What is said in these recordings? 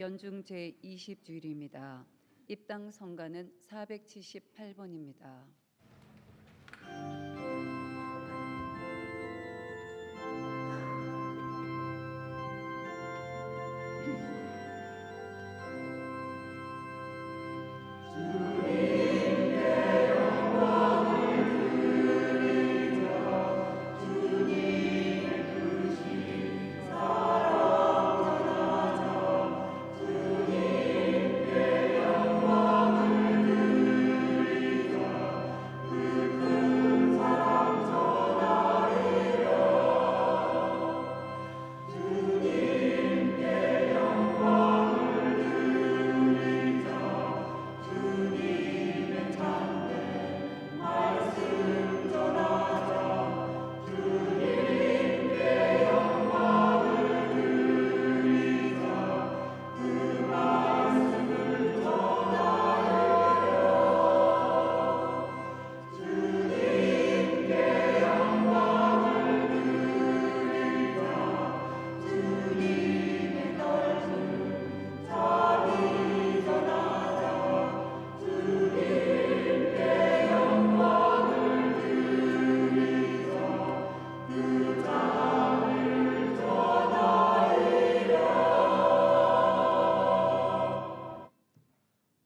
연중 제20주일입니다. 입당 성가는 478번입니다.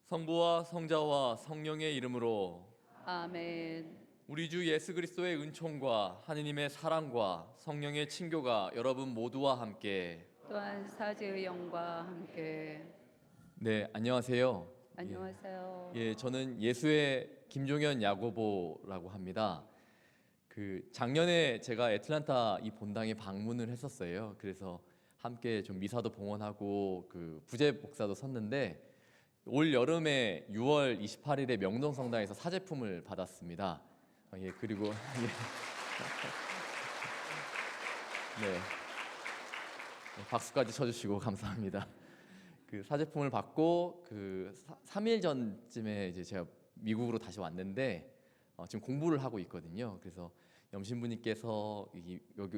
성부와 성자와 성령의 이름으로 아멘. 우리 주 예수 그리스도의 은총과 하느님의 사랑과 성령의 친교가 여러분 모두와 함께 또한 사제의 영과 함께. 네, 안녕하세요. 안녕하세요. 저는 예수의 김종현 야고보라고 합니다. 작년에 제가 애틀랜타 이 본당에 방문을 했었어요. 그래서 함께 좀 미사도 봉헌하고 부재 목사도 섰는데 올 여름에 6월 28일에 명동 성당에서 사제품을 받았습니다. 그리고 네, 박수까지 쳐주시고 감사합니다. 사제품을 받고 3일 전쯤에 이제 제가 미국으로 다시 왔는데 지금 공부를 하고 있거든요. 그래서 염신부님께서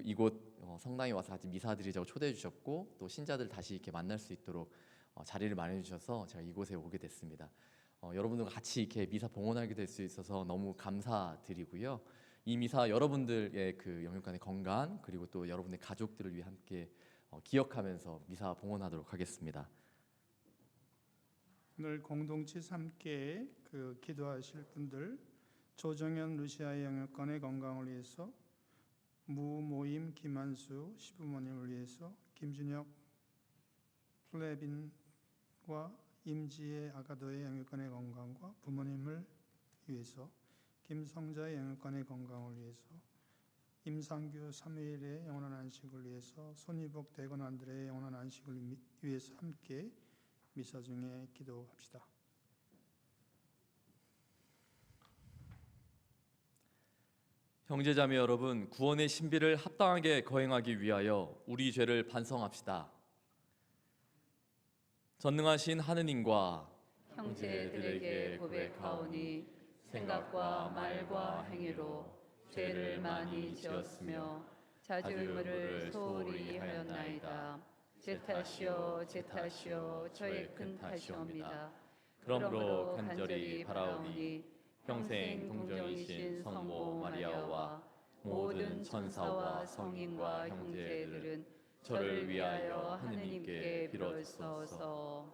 이곳 성당에 와서 같이 미사드리자고 초대해 주셨고 또 신자들 다시 이렇게 만날 수 있도록 자리를 마련해 주셔서 제가 이곳에 오게 됐습니다. 여러분들과 같이 이렇게 미사 봉헌하게 될 수 있어서 너무 감사드리고요. 이 미사 여러분들의 영육간의 건강 그리고 또 여러분의 가족들을 위해 함께 기억하면서 미사 봉헌하도록 하겠습니다. 오늘 공동체 함께 기도하실 분들 조정현 루시아의 영육간의 건강을 위해서, 무모임 김한수 시부모님을 위해서, 김준혁 플레빈과 임지혜 아가도의 영육간의 건강과 부모님을 위해서, 김성자의 영육간의 건강을 위해서, 임상규 3일의 영원한 안식을 위해서, 손이복 대건안들의 영원한 안식을 위해서 함께 미사 중에 기도합시다. 형제자매 여러분, 구원의 신비를 합당하게 거행하기 위하여 우리 죄를 반성합시다. 전능하신 하느님과 형제들에게 고백하오니 생각과 말과 행위로 죄를 많이 지었으며 자주 의무를 소홀히 하였나이다. 제 탓이요 제 탓이요 저의 큰 탓이옵니다. 그러므로 간절히 바라오니 평생 동정이신 성모 마리아와 모든 천사와 성인과 형제들은 저를 위하여 하느님께 빌어주소서.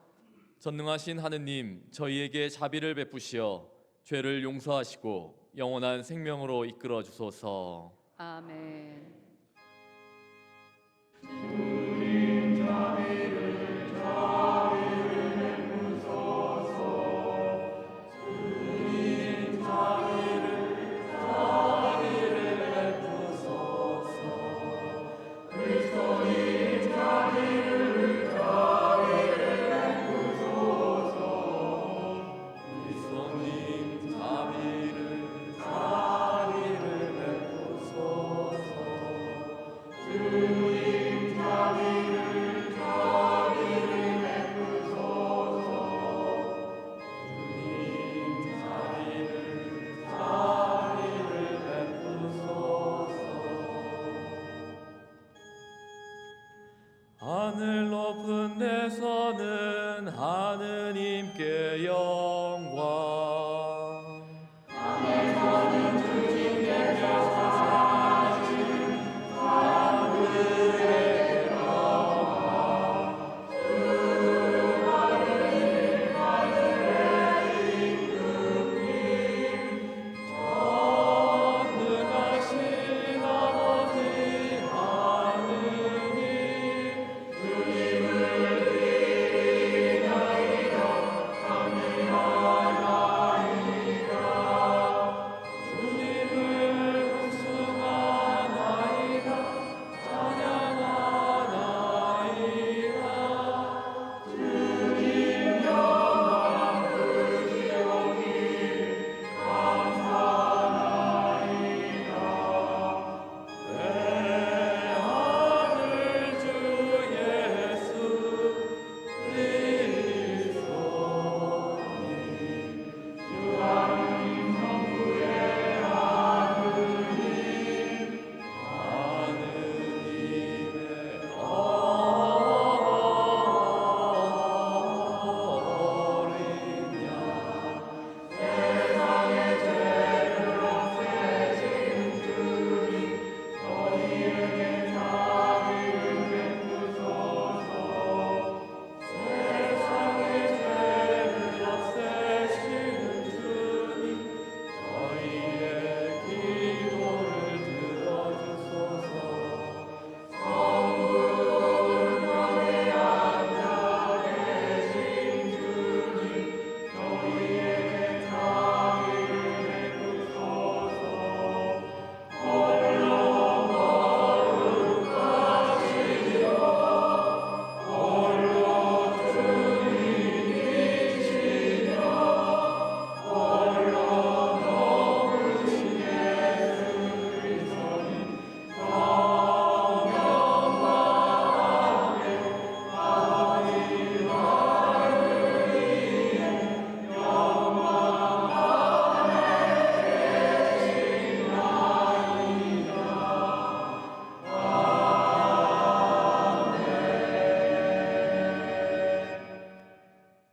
전능하신 하느님, 저희에게 자비를 베푸시어 죄를 용서하시고 영원한 생명으로 이끌어 주소서. 아멘. 자비를 베푸소서. 하느님께 영광.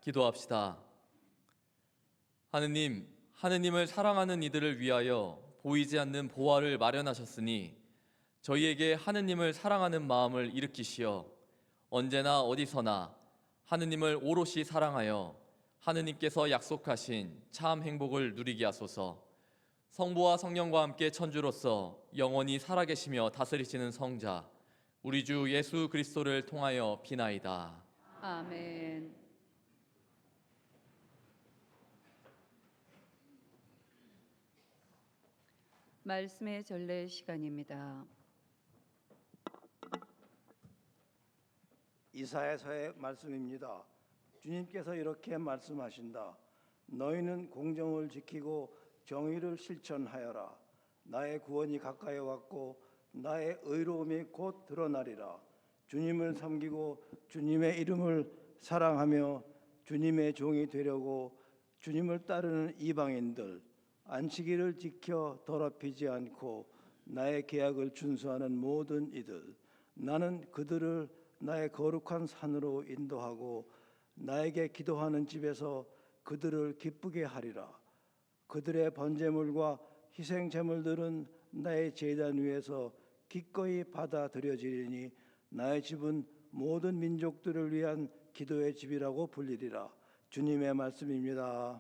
기도합시다. 하느님, 하느님을 사랑하는 이들을 위하여 보이지 않는 보화를 마련하셨으니 저희에게 하느님을 사랑하는 마음을 일으키시어 언제나 어디서나 하느님을 오롯이 사랑하여 하느님께서 약속하신 참 행복을 누리게 하소서. 성부와 성령과 함께 천주로서 영원히 살아계시며 다스리시는 성자 우리 주 예수 그리스도를 통하여 비나이다. 아멘. 말씀의 전례 시간입니다. 이사야서의 말씀입니다. 주님께서 이렇게 말씀하신다. 너희는 공정을 지키고 정의를 실천하여라. 나의 구원이 가까이 왔고 나의 의로움이 곧 드러나리라. 주님을 섬기고 주님의 이름을 사랑하며 주님의 종이 되려고 주님을 따르는 이방인들, 안식일을 지켜 더럽히지 않고 나의 계약을 준수하는 모든 이들, 나는 그들을 나의 거룩한 산으로 인도하고 나에게 기도하는 집에서 그들을 기쁘게 하리라. 그들의 번제물과 희생 제물들은 나의 제단 위에서 기꺼이 받아들여지리니 나의 집은 모든 민족들을 위한 기도의 집이라고 불리리라. 주님의 말씀입니다.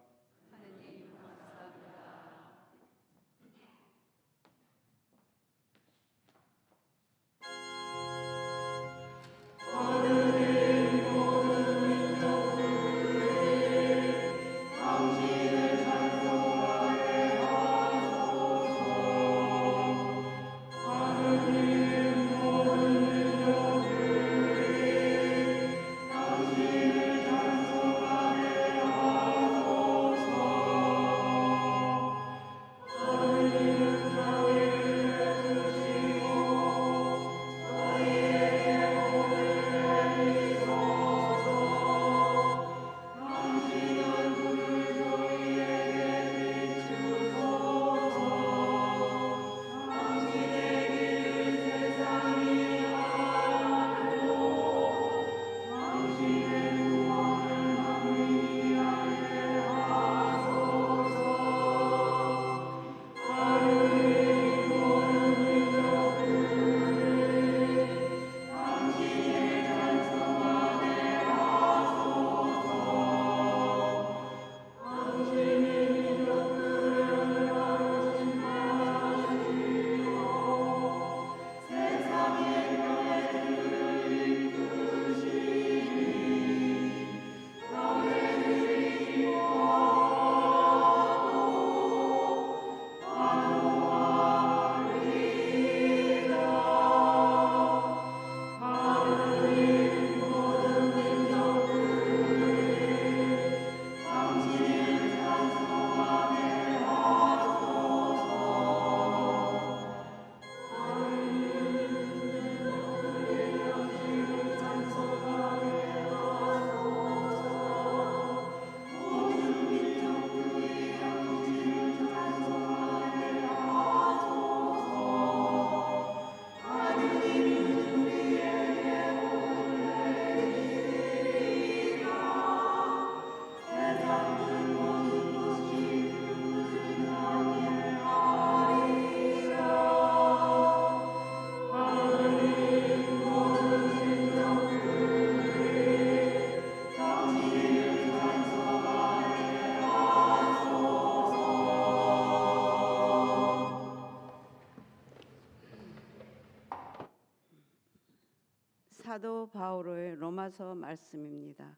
사도 바오로의 로마서 말씀입니다.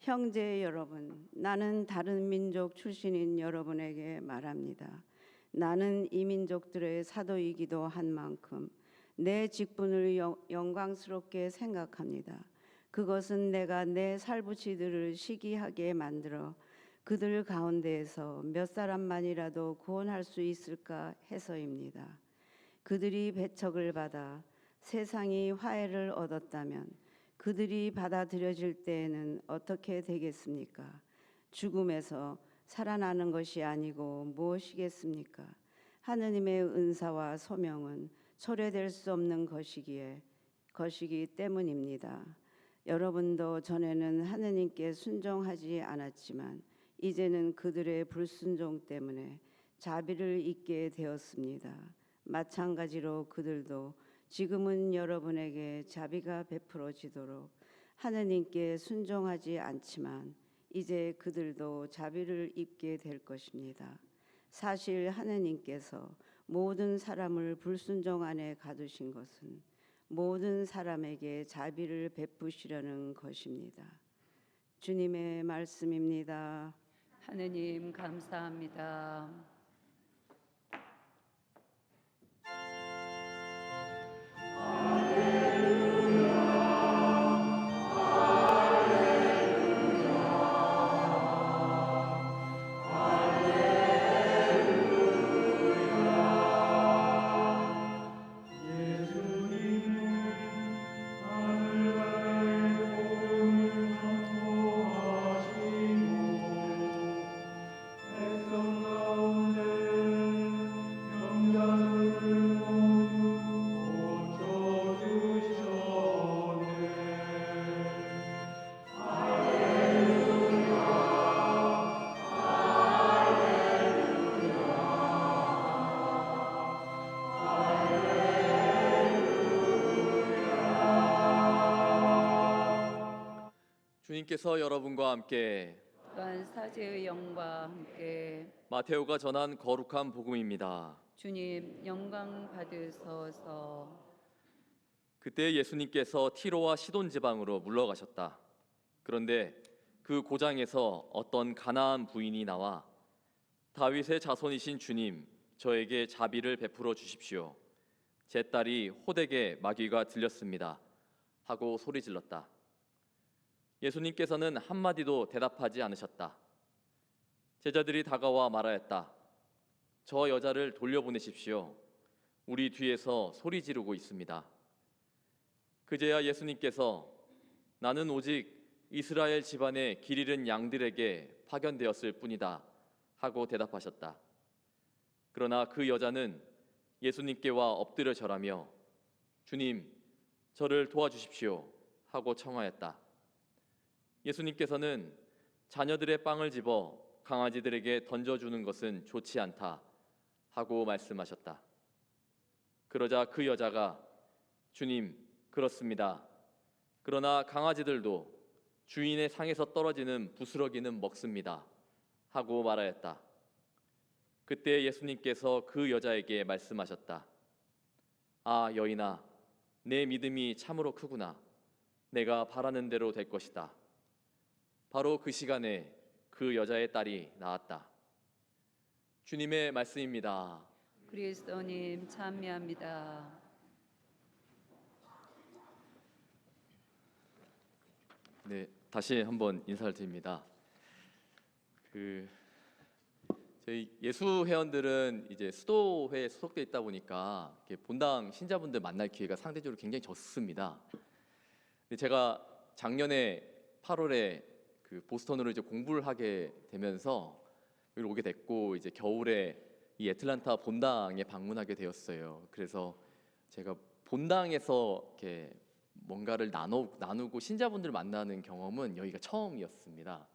형제 여러분, 나는 다른 민족 출신인 여러분에게 말합니다. 나는 이 민족들의 사도이기도 한 만큼 내 직분을 영광스럽게 생각합니다. 그것은 내가 내 살부치들을 시기하게 만들어 그들 가운데에서 몇 사람만이라도 구원할 수 있을까 해서입니다. 그들이 배척을 받아 세상이 화해를 얻었다면 그들이 받아들여질 때에는 어떻게 되겠습니까? 죽음에서 살아나는 것이 아니고 무엇이겠습니까? 하느님의 은사와 소명은 초래될 수 없는 것이기 때문입니다. 여러분도 전에는 하느님께 순종하지 않았지만 이제는 그들의 불순종 때문에 자비를 잊게 되었습니다. 마찬가지로 그들도 지금은 여러분에게 자비가 베풀어지도록 하느님께 순종하지 않지만 이제 그들도 자비를 입게 될 것입니다. 사실 하느님께서 모든 사람을 불순종 안에 가두신 것은 모든 사람에게 자비를 베푸시려는 것입니다. 주님의 말씀입니다. 하느님 감사합니다. 주님께서 여러분과 함께 또한 사제의 영과 함께 마테오가 전한 거룩한 복음입니다. 주님 영광 받으소서. 그때 예수님께서 티로와 시돈 지방으로 물러가셨다. 그런데 그 고장에서 어떤 가나안 부인이 나와 다윗의 자손이신 주님, 저에게 자비를 베풀어 주십시오. 제 딸이 호되게 마귀가 들렸습니다. 하고 소리질렀다. 예수님께서는 한마디도 대답하지 않으셨다. 제자들이 다가와 말하였다. 저 여자를 돌려보내십시오. 우리 뒤에서 소리 지르고 있습니다. 그제야 예수님께서 나는 오직 이스라엘 집안의 길 잃은 양들에게 파견되었을 뿐이다 하고 대답하셨다. 그러나 그 여자는 예수님께와 엎드려 절하며 주님, 저를 도와주십시오 하고 청하였다. 예수님께서는 자녀들의 빵을 집어 강아지들에게 던져주는 것은 좋지 않다 하고 말씀하셨다. 그러자 그 여자가 주님, 그렇습니다. 그러나 강아지들도 주인의 상에서 떨어지는 부스러기는 먹습니다 하고 말하였다. 그때 예수님께서 그 여자에게 말씀하셨다. 아, 여인아, 내 믿음이 참으로 크구나. 내가 바라는 대로 될 것이다. 바로 그 시간에 그 여자의 딸이 나았다. 주님의 말씀입니다. 그리스도님 찬미합니다. 네, 다시 한번 인사를 드립니다. 저희 예수 회원들은 이제 수도회에 소속돼 있다 보니까 이렇게 본당 신자분들 만날 기회가 상대적으로 굉장히 적습니다. 근데 제가 작년에 8월에 그 보스턴으로 이제 공부를 하게 되면서 여기 오게 됐고 이제 겨울에 이 애틀란타 본당에 방문하게 되었어요. 그래서 제가 본당에서 이렇게 뭔가를 나누고 신자분들 만나는 경험은 여기가 처음이었습니다.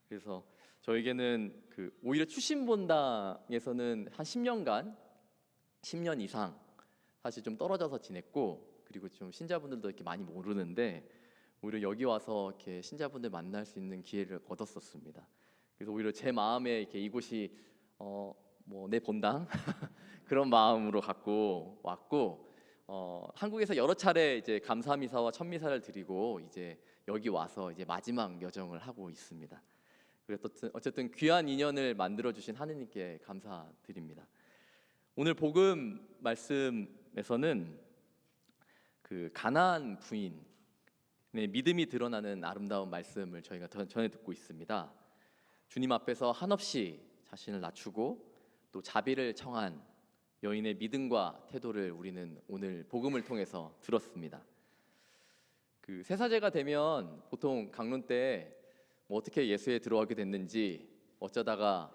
그래서 저에게는 오히려 출신 본당에서는 한 10년 이상 사실 좀 떨어져서 지냈고 그리고 좀 신자분들도 이렇게 많이 모르는데 오히려 여기 와서 이렇게 신자분들 만날 수 있는 기회를 얻었었습니다. 그래서 오히려 제 마음에 이렇게 이곳이 내 본당 그런 마음으로 갖고 왔고 한국에서 여러 차례 이제 감사 미사와 첫 미사를 드리고 이제 여기 와서 이제 마지막 여정을 하고 있습니다. 그래서 어쨌든 귀한 인연을 만들어 주신 하느님께 감사드립니다. 오늘 복음 말씀에서는 그 가나안 부인의 믿음이 드러나는 아름다운 말씀을 저희가 전해 듣고 있습니다. 주님 앞에서 한없이 자신을 낮추고 또 자비를 청한 여인의 믿음과 태도를 우리는 오늘 복음을 통해서 들었습니다. 그 새사제가 되면 보통 강론 때 뭐 어떻게 예수에 들어가게 됐는지, 어쩌다가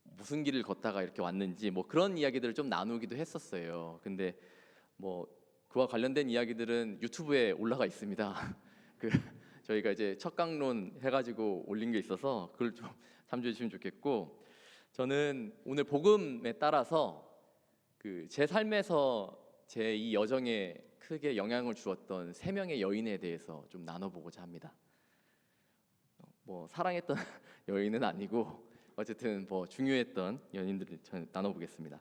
무슨 길을 걷다가 이렇게 왔는지 뭐 그런 이야기들을 좀 나누기도 했었어요. 근데 뭐 그와 관련된 이야기들은 유튜브에 올라가 있습니다. 그 저희가 이제 첫 강론 해가지고 올린 게 있어서 그걸 좀 참조해 주시면 좋겠고, 저는 오늘 복음에 따라서 그 제 삶에서 제 이 여정에 크게 영향을 주었던 3명의 여인에 대해서 좀 나눠보고자 합니다. 뭐 사랑했던 여인은 아니고 어쨌든 뭐 중요했던 연인들을 나눠보겠습니다.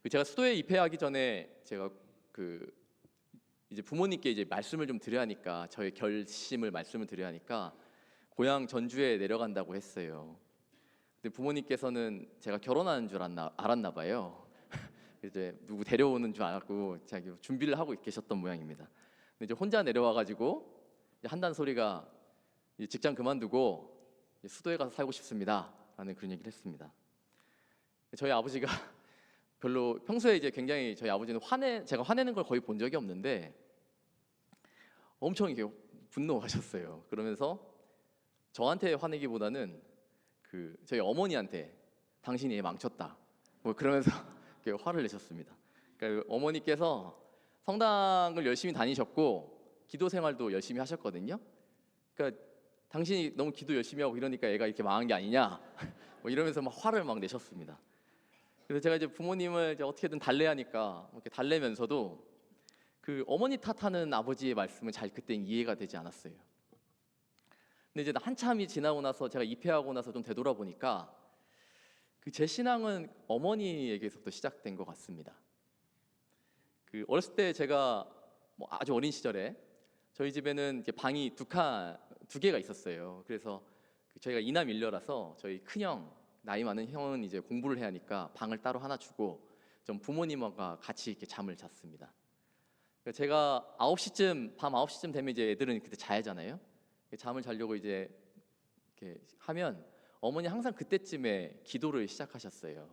제가 수도에 입회하기 전에 제가 그 이제 부모님께 이제 말씀을 좀 드려야 하니까, 저의 결심을 말씀을 드려야 하니까 고향 전주에 내려간다고 했어요. 근데 부모님께서는 제가 결혼하는 줄 알았나 봐요. 이제 누구 데려오는 줄 알고 자기 준비를 하고 계셨던 모양입니다. 근데 이제 혼자 내려와가지고 한다는 소리가 직장 그만두고 수도에 가서 살고 싶습니다라는 그런 얘기를 했습니다. 저희 아버지가 별로 평소에 이제 굉장히 저희 아버지는 제가 화내는 걸 거의 본 적이 없는데 엄청 이게 분노하셨어요. 그러면서 저한테 화내기보다는 그 저희 어머니한테 당신이 애 망쳤다 뭐 그러면서 이렇게 화를 내셨습니다. 그러니까 어머니께서 성당을 열심히 다니셨고 기도 생활도 열심히 하셨거든요. 그러니까 당신이 너무 기도 열심히 하고 이러니까 애가 이렇게 망한 게 아니냐 뭐 이러면서 막 화를 막 내셨습니다. 그래서 제가 이제 부모님을 이제 어떻게든 달래하니까 이렇게 달래면서도 그 어머니 탓하는 아버지의 말씀은 잘 그때 이해가 되지 않았어요. 근데 이제 한참이 지나고 나서 제가 입회하고 나서 좀 되돌아보니까 그 제 신앙은 어머니에게서부터 시작된 것 같습니다. 그 어렸을 때 제가 뭐 아주 어린 시절에 저희 집에는 이렇게 방이 두 개가 있었어요. 그래서 저희가 이남 일녀라서 저희 큰형, 나이 많은 형은 이제 공부를 해야 하니까 방을 따로 하나 주고 좀 부모님과 같이 이렇게 잠을 잤습니다. 제가 밤 9시쯤 되면 이제 애들은 그때 자야잖아요. 잠을 자려고 이제 이렇게 하면 어머니 항상 그때쯤에 기도를 시작하셨어요.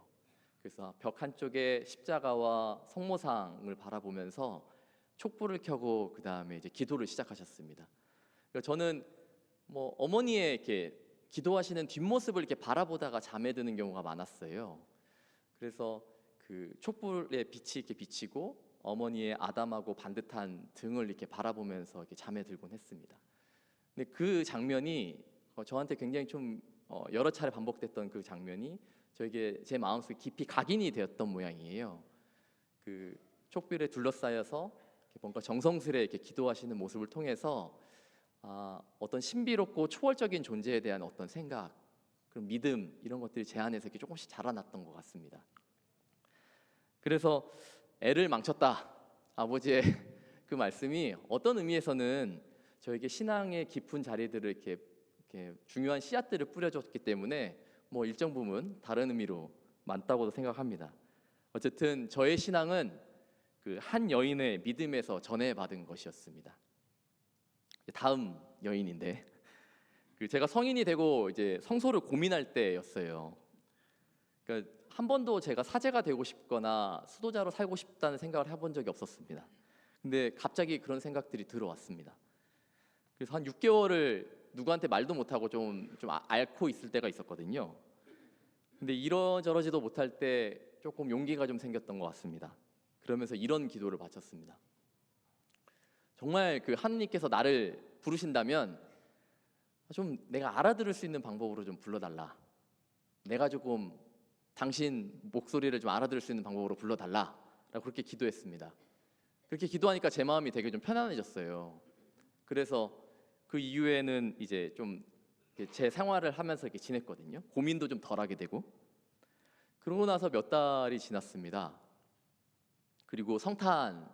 그래서 벽 한쪽에 십자가와 성모상을 바라보면서 촛불을 켜고 그 다음에 이제 기도를 시작하셨습니다. 저는 뭐 어머니의 이렇게 기도하시는 뒷모습을 이렇게 바라보다가 잠에 드는 경우가 많았어요. 그래서 그 촛불의 빛이 이렇게 비치고 어머니의 아담하고 반듯한 등을 이렇게 바라보면서 이렇게 잠에 들곤 했습니다. 근데 그 장면이 저한테 굉장히 좀 여러 차례 반복됐던 그 장면이 저에게 제 마음속에 깊이 각인이 되었던 모양이에요. 그 촛불에 둘러싸여서 뭔가 정성스레 이렇게 기도하시는 모습을 통해서 어떤 신비롭고 초월적인 존재에 대한 어떤 생각, 그런 믿음 이런 것들이 제 안에서 이렇게 조금씩 자라났던 것 같습니다. 그래서 애를 망쳤다 아버지의 그 말씀이 어떤 의미에서는 저에게 신앙의 깊은 자리들을 이렇게 중요한 씨앗들을 뿌려줬기 때문에 뭐 일정 부분 다른 의미로 맞다고도 생각합니다. 어쨌든 저의 신앙은 그 한 여인의 믿음에서 전해받은 것이었습니다. 다음 여인인데 제가 성인이 되고 이제 성소를 고민할 때였어요. 그러니까 한 번도 제가 사제가 되고 싶거나 수도자로 살고 싶다는 생각을 해본 적이 없었습니다. 근데 갑자기 그런 생각들이 들어왔습니다. 그래서 한 6개월을 누구한테 말도 못하고 좀 앓고 있을 때가 있었거든요. 근데 이러저러지도 못할 때 조금 용기가 좀 생겼던 것 같습니다. 그러면서 이런 기도를 바쳤습니다. 정말 그 하느님께서 나를 부르신다면 좀 내가 알아들을 수 있는 방법으로 좀 불러달라. 내가 조금 당신 목소리를 좀 알아들을 수 있는 방법으로 불러달라라고 그렇게 기도했습니다. 그렇게 기도하니까 제 마음이 되게 좀 편안해졌어요. 그래서 그 이후에는 이제 좀 제 생활을 하면서 이렇게 지냈거든요. 고민도 좀 덜하게 되고. 그러고 나서 몇 달이 지났습니다. 그리고 성탄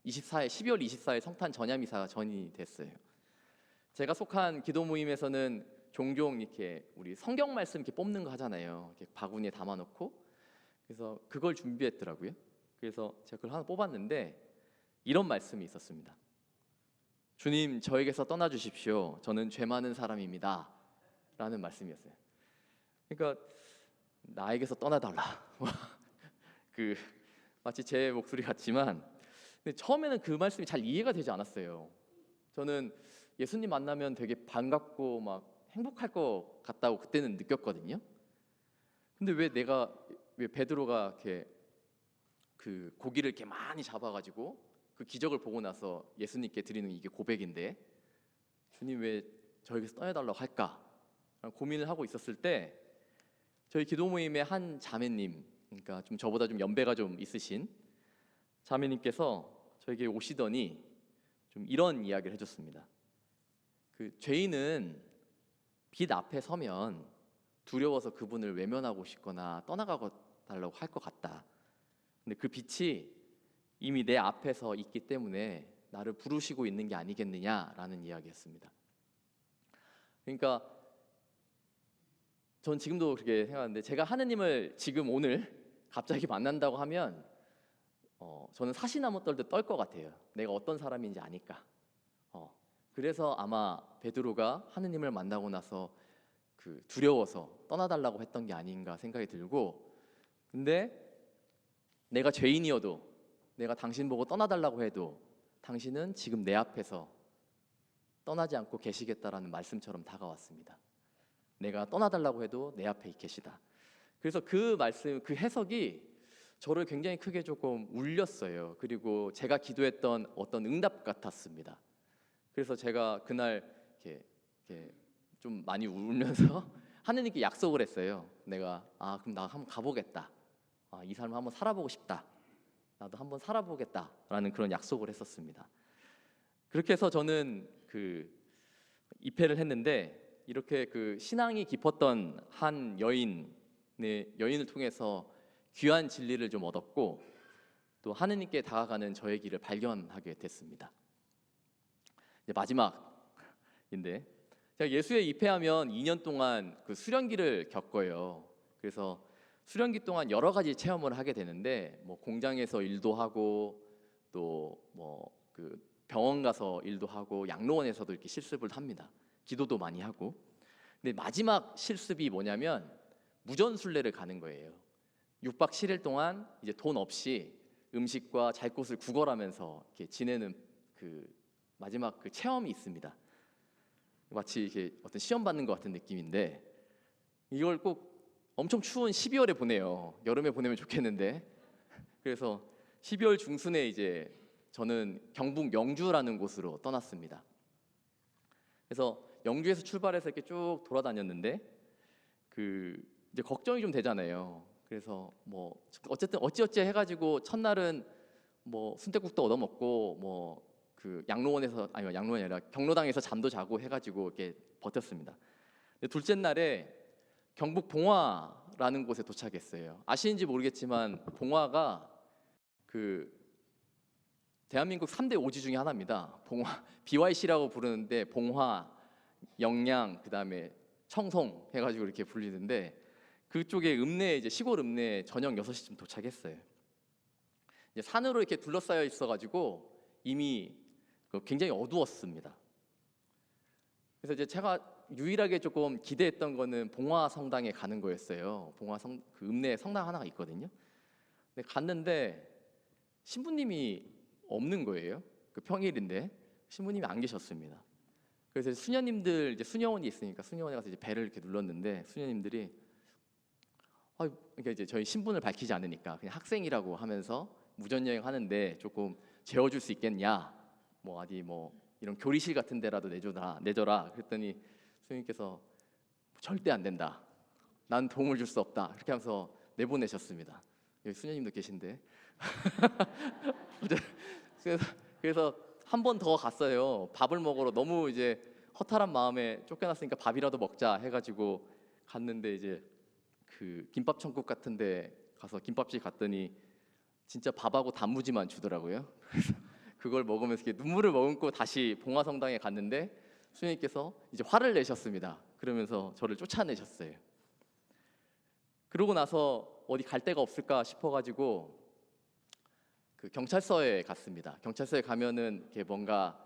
24일 12월 24일 성탄 전야미사가 전이 됐어요. 제가 속한 기도 모임에서는 종종 이렇게 우리 성경 말씀 이렇게 뽑는 거 하잖아요. 이렇게 바구니에 담아놓고. 그래서 그걸 준비했더라고요. 그래서 제가 그걸 하나 뽑았는데 이런 말씀이 있었습니다. 주님, 저에게서 떠나 주십시오. 저는 죄 많은 사람입니다. 라는 말씀이었어요. 그러니까 나에게서 떠나달라. 그 마치 제 목소리 같지만, 근데 처음에는 그 말씀이 잘 이해가 되지 않았어요. 저는 예수님 만나면 되게 반갑고 막 행복할 것 같다고 그때는 느꼈거든요. 근데 왜 베드로가 이렇게 그 고기를 이렇게 많이 잡아가지고 그 기적을 보고 나서 예수님께 드리는 이게 고백인데, 주님 왜 저에게서 떠나달라고 할까? 고민을 하고 있었을 때 저희 기도 모임의 한 자매님, 그러니까 좀 저보다 좀 연배가 좀 있으신 자매님께서 저에게 오시더니 좀 이런 이야기를 해줬습니다. 그 죄인은 빛 앞에 서면 두려워서 그분을 외면하고 싶거나 떠나가고 달라고 할 것 같다. 근데 그 빛이 이미 내 앞에서 있기 때문에 나를 부르시고 있는 게 아니겠느냐라는 이야기였습니다. 그러니까 전 지금도 그렇게 생각하는데, 제가 하느님을 지금 오늘 갑자기 만난다고 하면 저는 사시나무 떨듯 떨 것 같아요. 내가 어떤 사람인지 아니까. 그래서 아마 베드로가 하느님을 만나고 나서 그 두려워서 떠나달라고 했던 게 아닌가 생각이 들고, 근데 내가 죄인이어도 내가 당신 보고 떠나달라고 해도 당신은 지금 내 앞에서 떠나지 않고 계시겠다라는 말씀처럼 다가왔습니다. 내가 떠나달라고 해도 내 앞에 계시다. 그래서 그 말씀, 그 해석이 저를 굉장히 크게 조금 울렸어요. 그리고 제가 기도했던 어떤 응답 같았습니다. 그래서 제가 그날 이렇게 좀 많이 울면서 하느님께 약속을 했어요. 내가 그럼 나 한번 가보겠다. 이 삶을 한번 살아보고 싶다. 나도 한번 살아보겠다라는 그런 약속을 했었습니다. 그렇게 해서 저는 그 입회를 했는데, 이렇게 그 신앙이 깊었던 한 여인을 통해서 귀한 진리를 좀 얻었고, 또 하느님께 다가가는 저의 길을 발견하게 됐습니다. 이제 마지막인데, 제가 예수에 입회하면 2년 동안 그 수련기를 겪어요. 그래서 수련기 동안 여러 가지 체험을 하게 되는데, 뭐 공장에서 일도 하고, 또 뭐 그 병원 가서 일도 하고, 양로원에서도 이렇게 실습을 합니다. 기도도 많이 하고. 근데 마지막 실습이 뭐냐면 무전순례를 가는 거예요. 6박 7일 동안 이제 돈 없이 음식과 잘 곳을 구걸하면서 이렇게 지내는 그 마지막 그 체험이 있습니다. 마치 이렇게 어떤 시험 받는 것 같은 느낌인데, 이걸 꼭 엄청 추운 12월에 보내요. 여름에 보내면 좋겠는데. 그래서 12월 중순에 이제 저는 경북 영주라는 곳으로 떠났습니다. 그래서 영주에서 출발해서 이렇게 쭉 돌아다녔는데, 그 이제 걱정이 좀 되잖아요. 그래서 뭐 어쨌든 어찌어찌 해가지고 첫날은 뭐 순댓국도 얻어먹고, 뭐 그 양로원이 아니라 경로당에서 잠도 자고 해가지고 이렇게 버텼습니다. 근데 둘째 날에 경북 봉화라는 곳에 도착했어요. 아시는지 모르겠지만 봉화가 그 대한민국 3대 오지 중에 하나입니다. 봉화 BYC라고 부르는데, 봉화, 영양, 그다음에 청송 해가지고 이렇게 불리는데, 그쪽에 읍내에 이제 시골 읍내에 저녁 6시쯤 도착했어요. 이제 산으로 이렇게 둘러싸여 있어가지고 이미 굉장히 어두웠습니다. 그래서 이제 제가 유일하게 조금 기대했던 거는 봉화 성당에 가는 거였어요. 봉화 그 읍내에 성당 하나가 있거든요. 근데 갔는데 신부님이 없는 거예요. 그 평일인데 신부님이 안 계셨습니다. 그래서 수녀님들, 이제 수녀원이 있으니까 수녀원에 가서 이제 벨을 이렇게 눌렀는데, 수녀님들이 그러니까 이제 저희 신분을 밝히지 않으니까 그냥 학생이라고 하면서 무전 여행 하는데 조금 재워줄 수 있겠냐, 뭐 어디 뭐 이런 교리실 같은 데라도 내줘라. 그랬더니 수녀님께서 절대 안 된다. 난 도움을 줄 수 없다. 그렇게 하면서 내보내셨습니다. 여기 수녀님도 계신데. 그래서 한 번 더 갔어요. 밥을 먹으러. 너무 이제 허탈한 마음에 쫓겨났으니까 밥이라도 먹자 해가지고 갔는데, 이제 그 김밥 천국 같은데 가서 김밥집 갔더니 진짜 밥하고 단무지만 주더라고요. 그래서 그걸 먹으면서 이렇게 눈물을 머금고 다시 봉화성당에 갔는데 수녀님께서 이제 화를 내셨습니다. 그러면서 저를 쫓아내셨어요. 그러고 나서 어디 갈 데가 없을까 싶어가지고 그 경찰서에 갔습니다. 경찰서에 가면은 이렇게 뭔가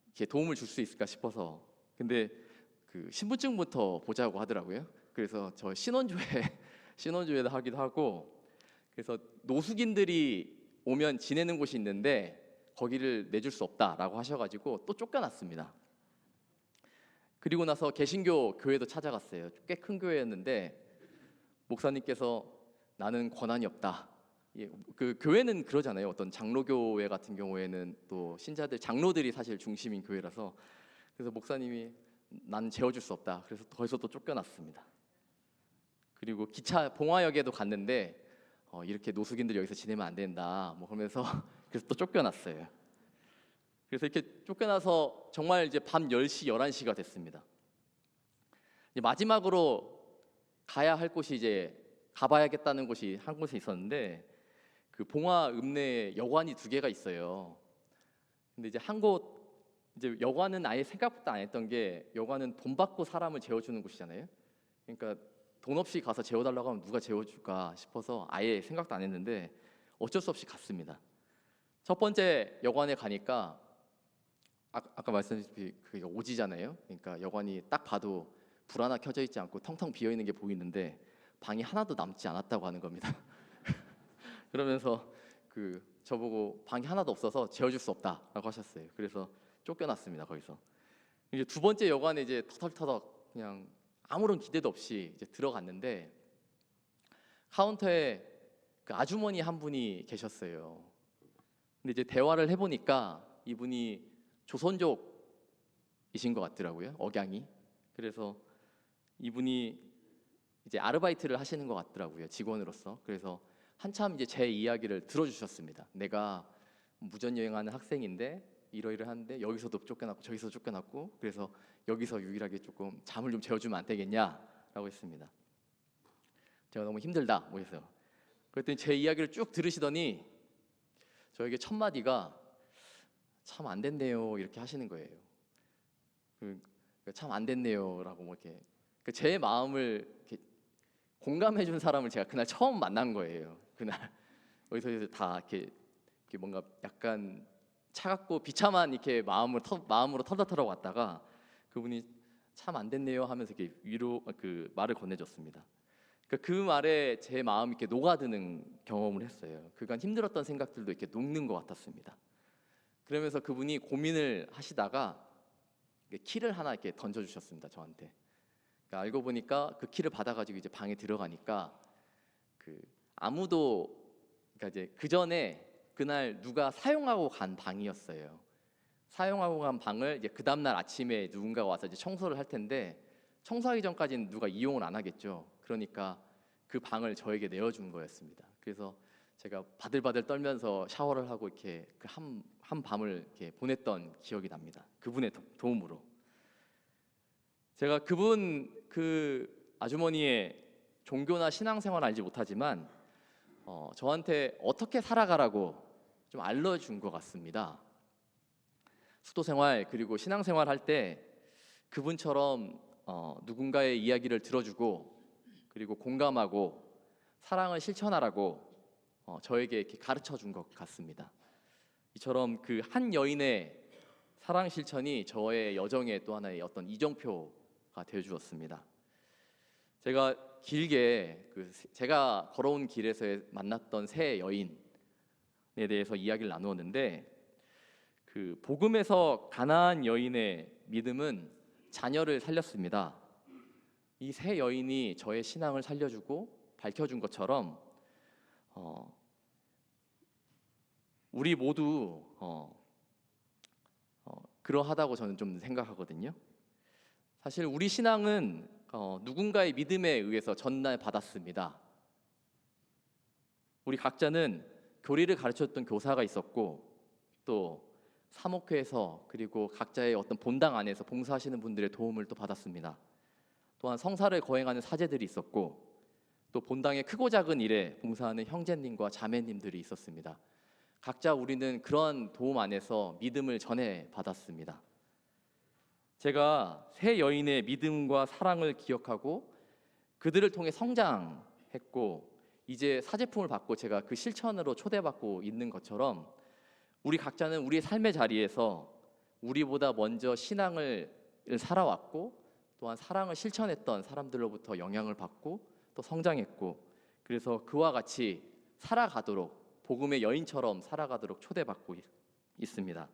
이렇게 도움을 줄 수 있을까 싶어서. 근데 그 신분증부터 보자고 하더라고요. 그래서 저 신원조회도 하기도 하고, 그래서 노숙인들이 오면 지내는 곳이 있는데 거기를 내줄 수 없다라고 하셔가지고 또 쫓겨났습니다. 그리고 나서 개신교 교회도 찾아갔어요. 꽤 큰 교회였는데 목사님께서 나는 권한이 없다. 예, 그 교회는 그러잖아요. 어떤 장로교회 같은 경우에는 또 신자들 장로들이 사실 중심인 교회라서. 그래서 목사님이 난 재워줄 수 없다. 그래서 거기서 또 쫓겨났습니다. 그리고 기차 봉화역에도 갔는데 이렇게 노숙인들 여기서 지내면 안 된다. 뭐 그러면서 그래서 또 쫓겨났어요. 그래서 이렇게 쫓겨나서 정말 이제 밤 10시, 11시가 됐습니다. 이제 마지막으로 가야 할 곳이 이제 가봐야겠다는 곳이 한 곳에 있었는데 그 봉화 읍내에 여관이 2개가 있어요. 근데 이제 한 곳 이제 여관은 아예 생각부터 안 했던 게 여관은 돈 받고 사람을 재워주는 곳이잖아요. 그러니까 돈 없이 가서 재워달라고 하면 누가 재워줄까 싶어서 아예 생각도 안 했는데 어쩔 수 없이 갔습니다. 첫 번째 여관에 가니까 아까 말씀드렸듯이 그게 오지잖아요. 그러니까 여관이 딱 봐도 불 하나 켜져 있지 않고 텅텅 비어 있는 게 보이는데 방이 하나도 남지 않았다고 하는 겁니다. 그러면서 그 저보고 방이 하나도 없어서 재워줄 수 없다라고 하셨어요. 그래서 쫓겨났습니다. 거기서 이제 2번째 여관에 이제 터덕터덕 그냥 아무런 기대도 없이 이제 들어갔는데 카운터에 그 아주머니 한 분이 계셨어요. 근데 이제 대화를 해보니까 이분이 조선족이신 것 같더라고요. 억양이. 그래서 이분이 이제 아르바이트를 하시는 것 같더라고요. 직원으로서. 그래서 한참 이제 제 이야기를 들어주셨습니다. 내가 무전 여행하는 학생인데 이러이러한데 여기서도 쫓겨났고 저기서 쫓겨났고 그래서 여기서 유일하게 조금 잠을 좀 재워주면 안 되겠냐라고 했습니다. 제가 너무 힘들다 뭐 해서 그랬더니 제 이야기를 쭉 들으시더니 저에게 첫 마디가 참 안 됐네요 이렇게 하시는 거예요. 참 안 됐네요라고 뭐 이렇게 제 마음을 이렇게 공감해 준 사람을 제가 그날 처음 만난 거예요. 그날 어디서 다 이렇게 뭔가 약간 차갑고 비참한 이렇게 마음으로 털어털어 왔다가 그분이 참 안 됐네요 하면서 이렇게 위로 그 말을 건네줬습니다. 그 말에 제 마음이 이렇게 녹아드는 경험을 했어요. 그간 힘들었던 생각들도 이렇게 녹는 것 같았습니다. 그러면서 그분이 고민을 하시다가 키를 하나 이렇게 던져주셨습니다. 저한테. 그러니까 알고 보니까 그 키를 받아가지고 이제 방에 들어가니까 그 아무도 그러니까 이제 그 전에 그날 누가 사용하고 간 방이었어요. 사용하고 간 방을 이제 그 다음 날 아침에 누군가가 와서 이제 청소를 할 텐데 청소하기 전까지는 누가 이용을 안 하겠죠. 그러니까 그 방을 저에게 내어준 거였습니다. 그래서 제가 바들바들 떨면서 샤워를 하고 이렇게 그 한 밤을 이렇게 보냈던 기억이 납니다. 그분의 도움으로. 제가 그분 그 아주머니의 종교나 신앙생활 알지 못하지만 저한테 어떻게 살아가라고 좀 알려준 것 같습니다. 수도생활 그리고 신앙생활 할 때 그분처럼 누군가의 이야기를 들어주고 그리고 공감하고 사랑을 실천하라고 저에게 이렇게 가르쳐 준 것 같습니다. 이처럼 그 한 여인의 사랑 실천이 저의 여정의 또 하나의 어떤 이정표가 되어 주었습니다. 제가 길게 제가 걸어온 길에서 만났던 세 여인에 대해서 이야기를 나누었는데 그 복음에서 가나안 여인의 믿음은 자녀를 살렸습니다. 이 세 여인이 저의 신앙을 살려주고 밝혀준 것처럼 우리 모두 그러하다고 저는 좀 생각하거든요. 사실 우리 신앙은 누군가의 믿음에 의해서 전달받았습니다. 우리 각자는 교리를 가르쳤던 교사가 있었고 또 사목회에서 그리고 각자의 어떤 본당 안에서 봉사하시는 분들의 도움을 또 받았습니다. 또한 성사를 거행하는 사제들이 있었고 또 본당의 크고 작은 일에 봉사하는 형제님과 자매님들이 있었습니다. 각자 우리는 그런 도움 안에서 믿음을 전해 받았습니다. 제가 세 여인의 믿음과 사랑을 기억하고 그들을 통해 성장했고 이제 사제품을 받고 제가 그 실천으로 초대받고 있는 것처럼 우리 각자는 우리의 삶의 자리에서 우리보다 먼저 신앙을 살아왔고 또한 사랑을 실천했던 사람들로부터 영향을 받고 또 성장했고 그래서 그와 같이 살아가도록 복음의 여인처럼 살아가도록 초대받고 있습니다.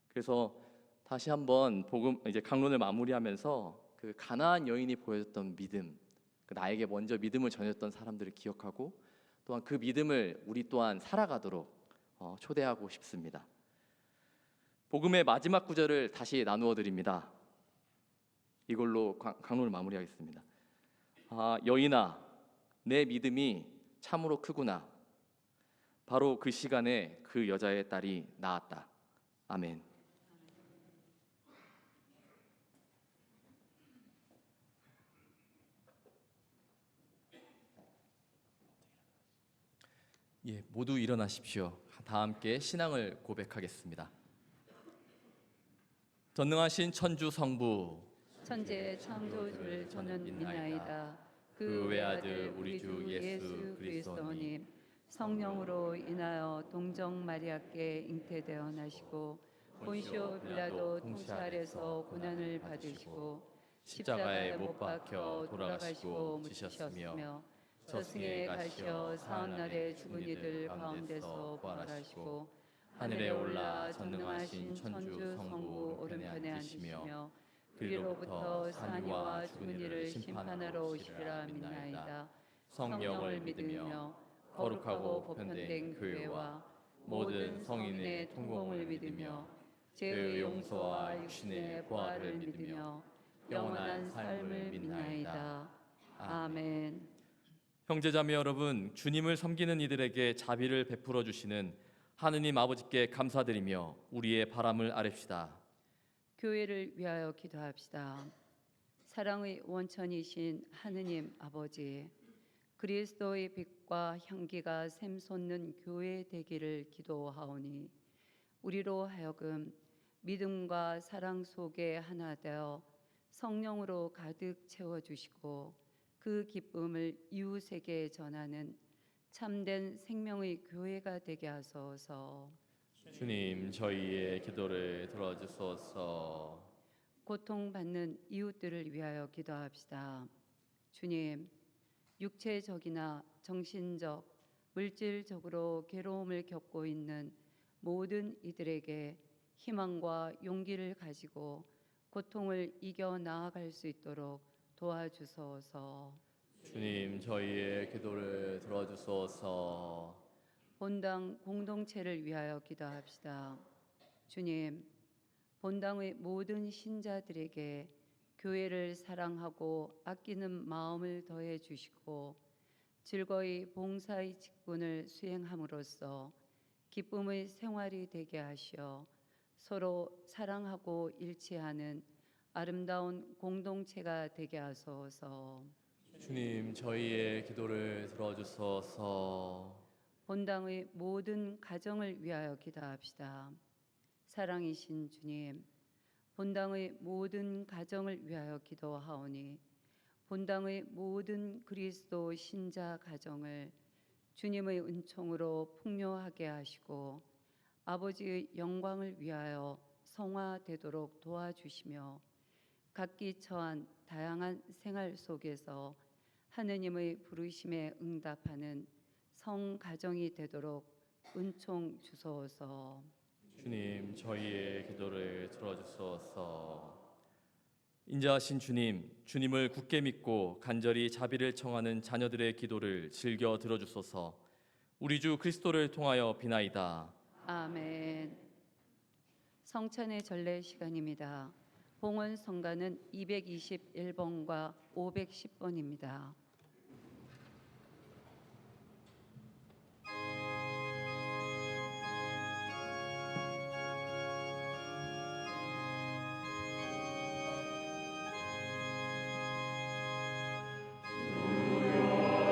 그래서 다시 한번 복음 이제 강론을 마무리하면서 그 가나안 여인이 보여줬던 믿음, 그 나에게 먼저 믿음을 전했던 사람들을 기억하고 또한 그 믿음을 우리 또한 살아가도록 초대하고 싶습니다. 복음의 마지막 구절을 다시 나누어 드립니다. 이걸로 강론을 마무리하겠습니다. 여인아, 내 믿음이 참으로 크구나. 바로 그 시간에 그 여자의 딸이 나았다. 아멘. 예, 모두 일어나십시오. 다 함께 신앙을 고백하겠습니다. 전능하신 천주 성부, 천재 창조주를 저는 믿나이다. 그 그 외아들 외아들 우리 주 예수 그리스도님 성령으로 인하여 동정 마리아께 잉태되어 나시고 본시오 빌라도 통치 아래서 고난을 받으시고 십자가에 못 박혀 돌아가시고 묻히셨으며 저승에 가시어 사흘날에 죽은 이들 가운데서 부활하시고 하늘에 올라 전능하신 천주 성부 오른편에 앉으시며 그리로부터 산이와 죽은 이를 심판하러 오시리라 믿나이다. 성령을 믿으며 거룩하고 보편된 교회와 모든 성인의 통공을 믿으며 죄의 용서와 육신의 부활을 믿으며 영원한 삶을 믿나이다. 아멘. 형제자매 여러분, 주님을 섬기는 이들에게 자비를 베풀어 주시는 하느님 아버지께 감사드리며 우리의 바람을 아뢰시다. 교회를 위하여 기도합시다. 사랑의 원천이신 하느님 아버지, 그리스도의 빛과 향기가 샘솟는 교회 되기를 기도하오니 우리로 하여금 믿음과 사랑 속에 하나 되어 성령으로 가득 채워주시고 그 기쁨을 이웃에게 전하는 참된 생명의 교회가 되게 하소서. 주님, 저희의 기도를 들어주소서. 고통받는 이웃들을 위하여 기도합시다. 주님, 육체적이나 정신적, 물질적으로 괴로움을 겪고 있는 모든 이들에게 희망과 용기를 가지고 고통을 이겨 나아갈 수 있도록 도와주소서. 주님, 저희의 기도를 들어주소서. 본당 공동체를 위하여 기도합시다. 주님, 본당의 모든 신자들에게 교회를 사랑하고 아끼는 마음을 더해 주시고 즐거이 봉사의 직분을 수행함으로써 기쁨의 생활이 되게 하시어 서로 사랑하고 일치하는 아름다운 공동체가 되게 하소서. 주님, 저희의 기도를 들어주소서. 본당의 모든 가정을 위하여 기도합시다. 사랑이신 주님, 본당의 모든 가정을 위하여 기도하오니 본당의 모든 그리스도 신자 가정을 주님의 은총으로 풍요하게 하시고 아버지의 영광을 위하여 성화되도록 도와주시며 각기 처한 다양한 생활 속에서 하느님의 부르심에 응답하는 성가정이 되도록 은총 주소서. 주님, 저희의 기도를 들어주소서. 인자하신 주님, 주님을 굳게 믿고 간절히 자비를 청하는 자녀들의 기도를 즐겨 들어주소서. 우리 주 그리스도를 통하여 비나이다. 아멘. 성찬의 전례 시간입니다. 봉헌 성가는 221번과 510번입니다. 주여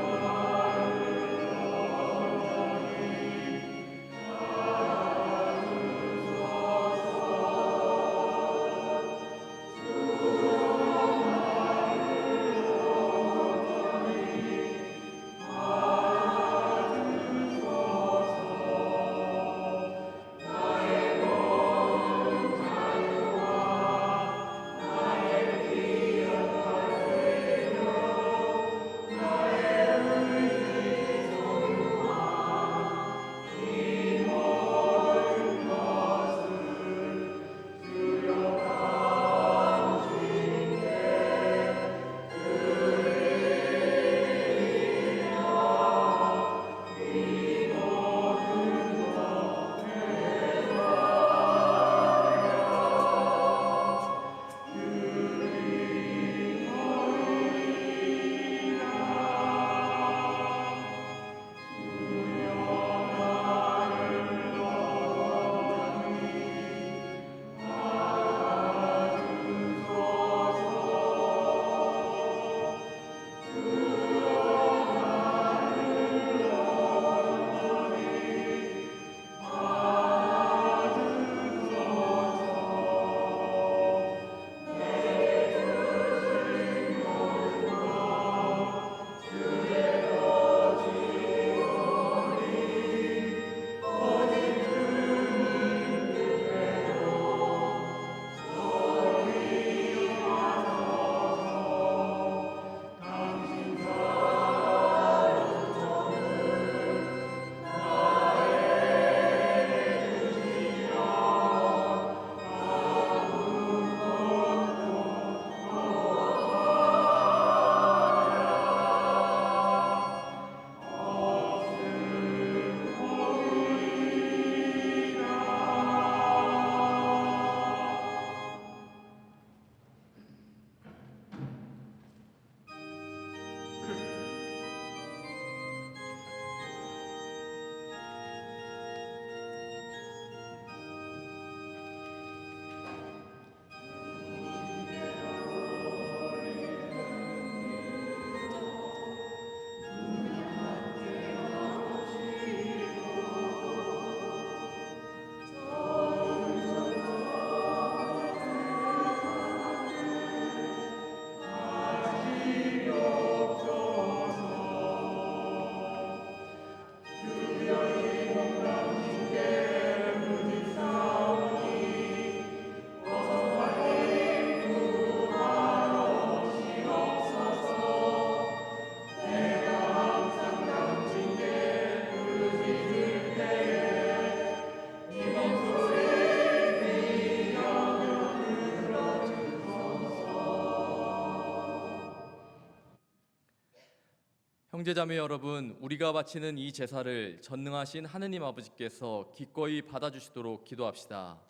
형제자매 여러분, 우리가 바치는 이 제사를 전능하신 하느님 아버지께서 기꺼이 받아주시도록 기도합시다.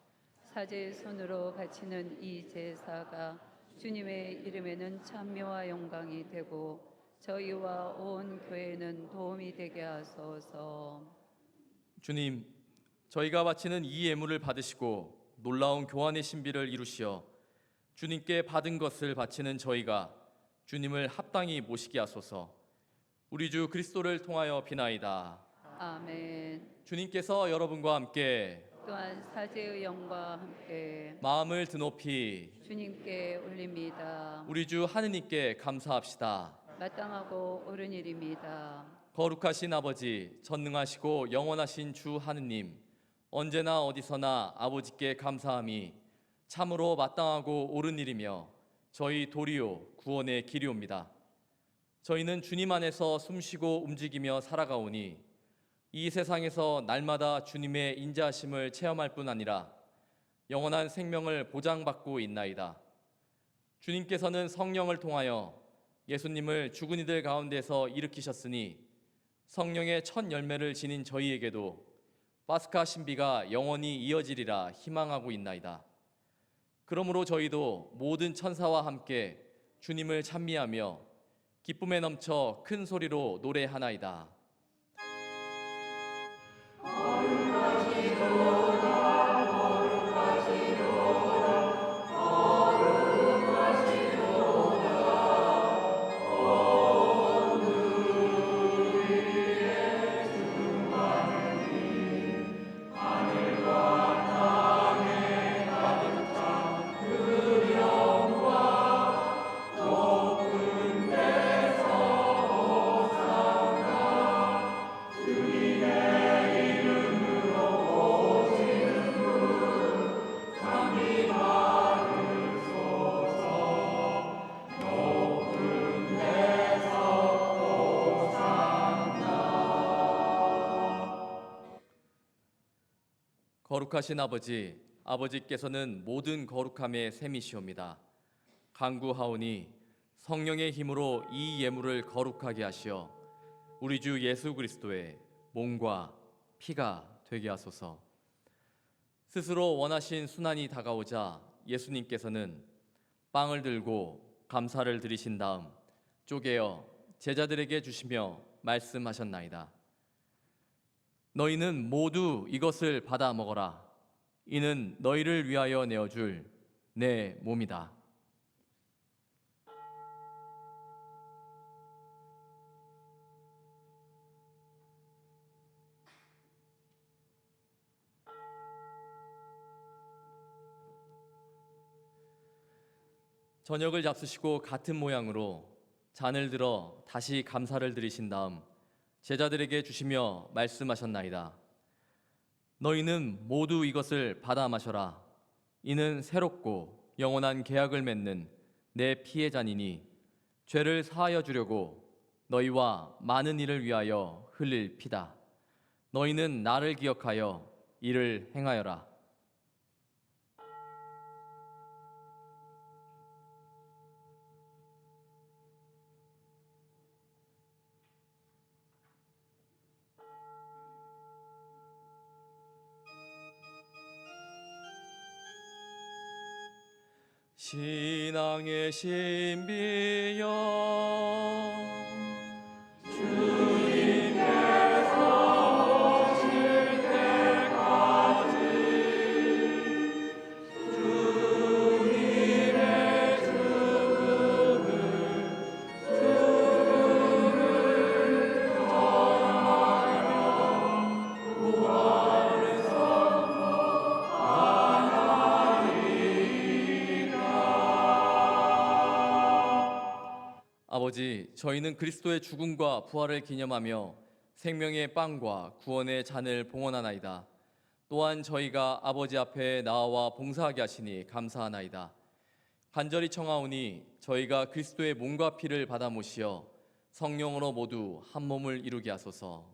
사제의 손으로 바치는 이 제사가 주님의 이름에는 찬미와 영광이 되고 저희와 온 교회는 도움이 되게 하소서. 주님, 저희가 바치는 이 예물을 받으시고 놀라운 교환의 신비를 이루시어 주님께 받은 것을 바치는 저희가 주님을 합당히 모시게 하소서. 우리 주 그리스도를 통하여 비나이다. 아멘. 주님께서 여러분과 함께 또한 사제의 영과 함께 마음을 드높이 주님께 올립니다. 우리 주 하느님께 감사합시다. 마땅하고 옳은 일입니다. 거룩하신 아버지, 전능하시고 영원하신 주 하느님, 언제나 어디서나 아버지께 감사함이 참으로 마땅하고 옳은 일이며 저희 도리요 구원의 길이옵니다. 저희는 주님 안에서 숨쉬고 움직이며 살아가오니 이 세상에서 날마다 주님의 인자하심을 체험할 뿐 아니라 영원한 생명을 보장받고 있나이다. 주님께서는 성령을 통하여 예수님을 죽은 이들 가운데서 일으키셨으니 성령의 첫 열매를 지닌 저희에게도 파스카 신비가 영원히 이어지리라 희망하고 있나이다. 그러므로 저희도 모든 천사와 함께 주님을 찬미하며 기쁨에 넘쳐 큰 소리로 노래하나이다. 거룩하신 아버지, 아버지께서는 모든 거룩함의 셈이시옵니다. 간구하오니 성령의 힘으로 이 예물을 거룩하게 하시어 우리 주 예수 그리스도의 몸과 피가 되게 하소서. 스스로 원하신 순환이 다가오자 예수님께서는 빵을 들고 감사를 드리신 다음 쪼개어 제자들에게 주시며 말씀하셨나이다. 너희는 모두 이것을 받아 먹어라. 이는 너희를 위하여 내어줄 내 몸이다. 저녁을 잡수시고 같은 모양으로 잔을 들어 다시 감사를 드리신 다음 제자들에게 주시며 말씀하셨나이다. 너희는 모두 이것을 받아 마셔라. 이는 새롭고 영원한 계약을 맺는 내 피의 잔이니 죄를 사하여 주려고 너희와 많은 이를 위하여 흘릴 피다. 너희는 나를 기억하여 이를 행하여라. 신앙의 신비여 주님께서 오실 때까지 주님의 죽음을 전하며 부활을 아버지, 저희는 그리스도의 죽음과 부활을 기념하며 생명의 빵과 구원의 잔을 봉헌하나이다. 또한 저희가 아버지 앞에 나와 봉사하게 하시니 감사하나이다. 간절히 청하오니 저희가 그리스도의 몸과 피를 받아 모시어 성령으로 모두 한 몸을 이루게 하소서.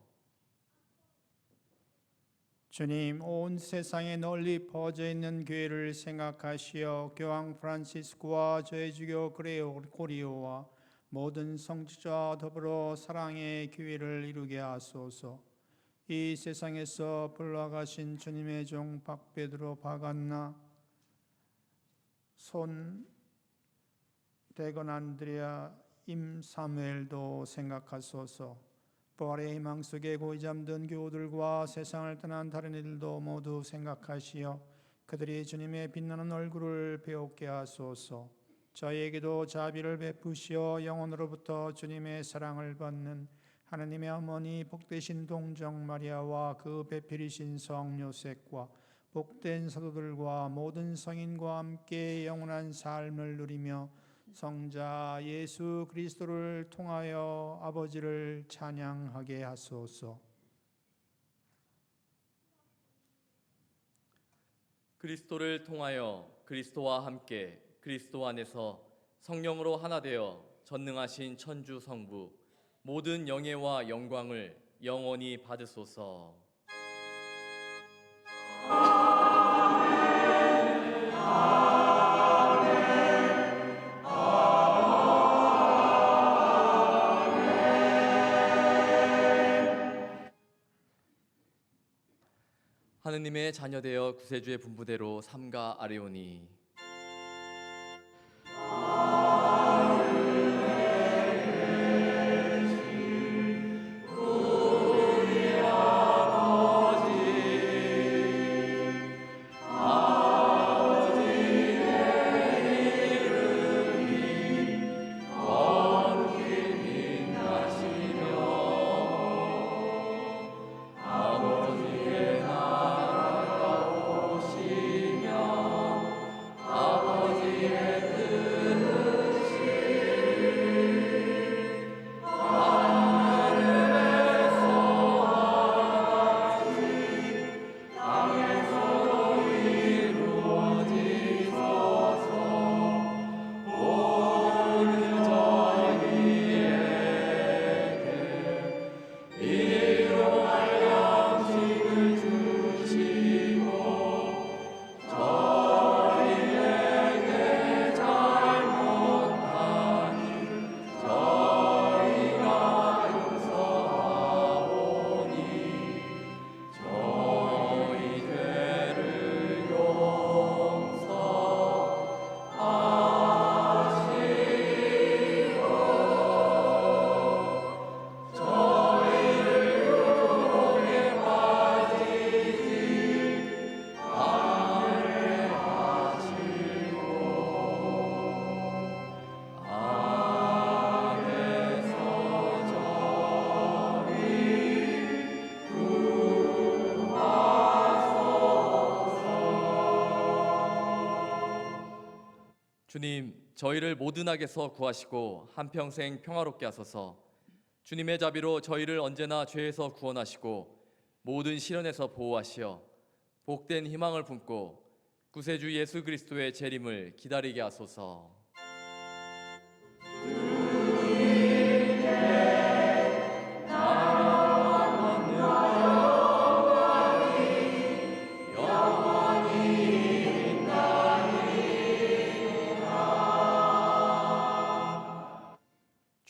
주님, 온 세상에 널리 퍼져 있는 교회를 생각하시어 교황 프란시스코와 저희 주교 그레고리오와 모든 성지자와 더불어 사랑의 교회를 이루게 하소서. 이 세상에서 불러가신 주님의 종 박베드로 바간나 손 대건 안드레아 임사무엘도 생각하소서. 부활의 희망 속에 고이 잠든 교우들과 세상을 떠난 다른 이들도 모두 생각하시어 그들이 주님의 빛나는 얼굴을 배우게 하소서. 저희에게도 자비를 베푸시어 영원으로부터 주님의 사랑을 받는 하나님의 어머니 복되신 동정 마리아와 그 배필이신 성 요셉과 복된 사도들과 모든 성인과 함께 영원한 삶을 누리며 성자 예수 그리스도를 통하여 아버지를 찬양하게 하소서. 그리스도를 통하여 그리스도와 함께 그리스도 안에서 성령으로 하나 되어 전능하신 천주 성부 모든 영예와 영광을 영원히 받으소서. 하느님의 자녀되어 구세주의 분부대로 삼가 아뢰오니 주님, 저희를 모든 악에서 구하시고 한평생 평화롭게 하소서. 주님의 자비로 저희를 언제나 죄에서 구원하시고 모든 시련에서 보호하시어 복된 희망을 품고 구세주 예수 그리스도의 재림을 기다리게 하소서.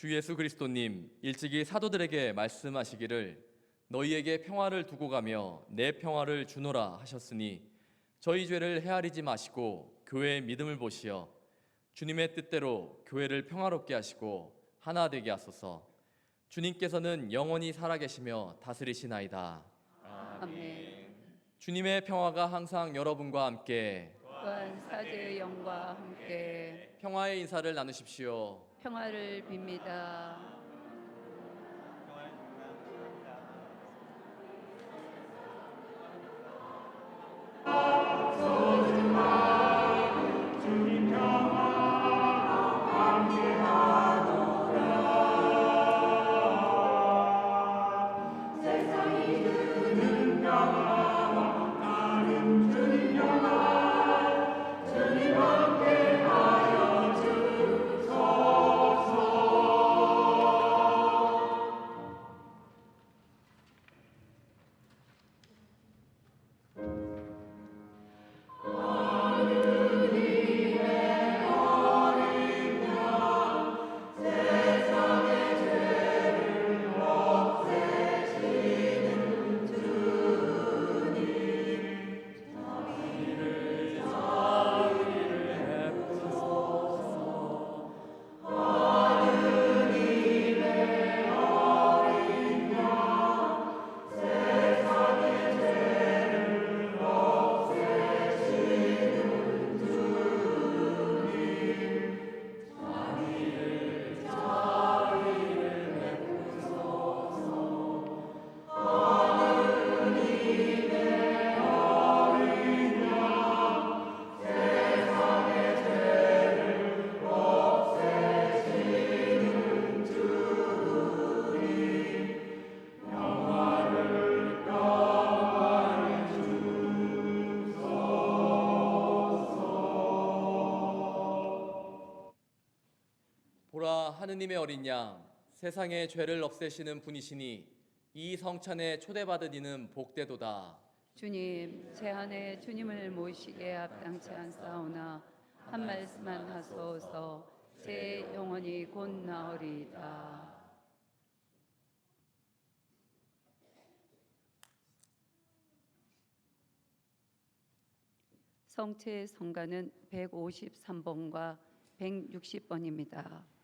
주 예수 그리스도님 일찍이 사도들에게 말씀하시기를 너희에게 평화를 두고 가며 내 평화를 주노라 하셨으니 저희 죄를 헤아리지 마시고 교회의 믿음을 보시어 주님의 뜻대로 교회를 평화롭게 하시고 하나 되게 하소서. 주님께서는 영원히 살아계시며 다스리시나이다. 아멘. 주님의 평화가 항상 여러분과 함께 또한 사제의 영과 함께 평화의 인사를 나누십시오. 평화를 빕니다. 주님 함께 하여 주소서. 하느님의 어린 양, 세상의 죄를 없애시는 분이시니 이 성찬에 초대받은 이는 복되도다. 주님, 제 안에 주님을 모시기에 합당치 않사오나 한 말씀만 하소서. 제 영혼이 곧 나으리이다. 성체 성가는 153번과 160번입니다.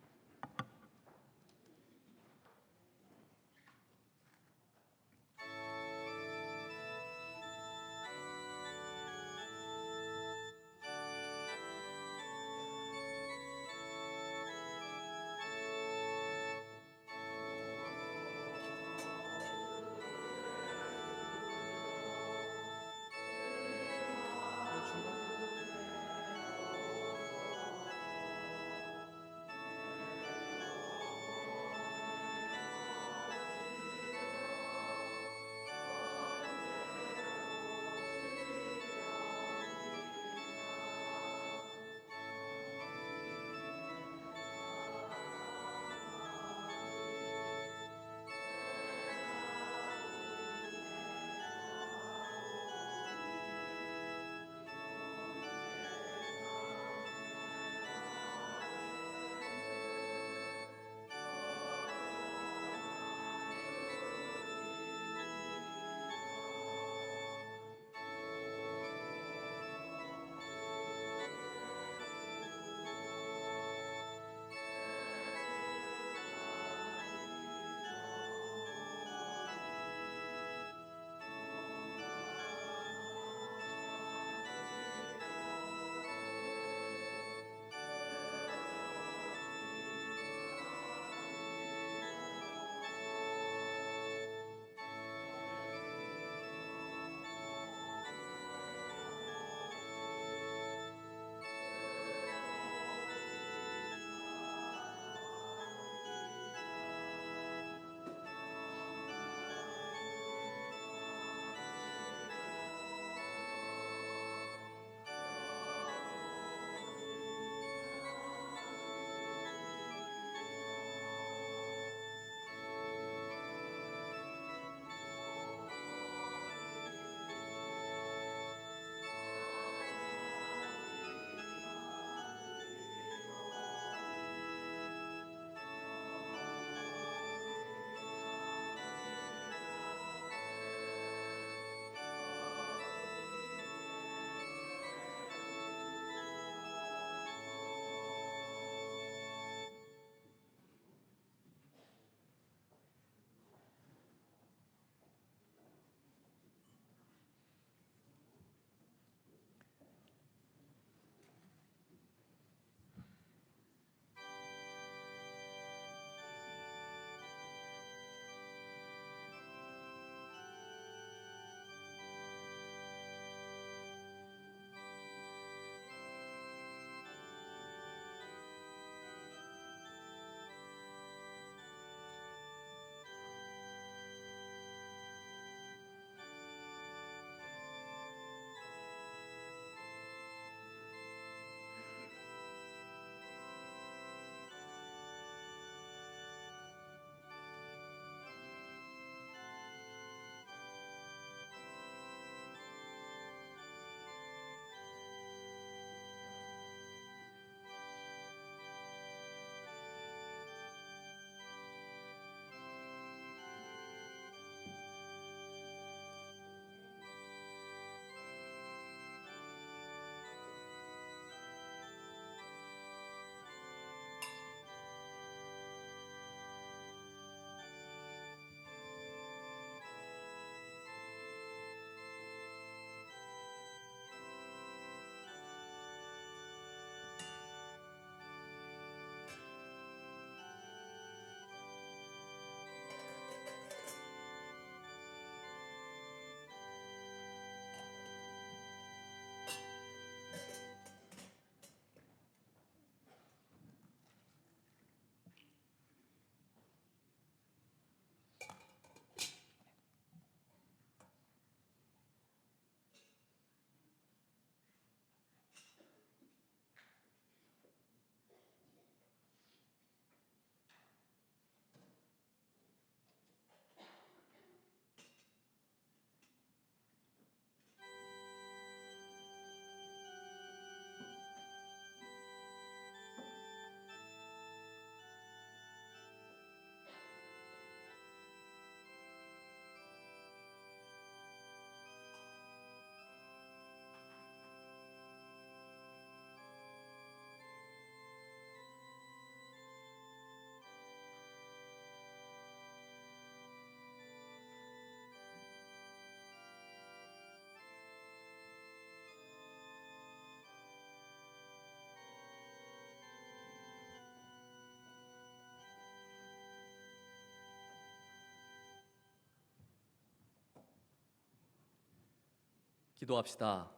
기도합시다.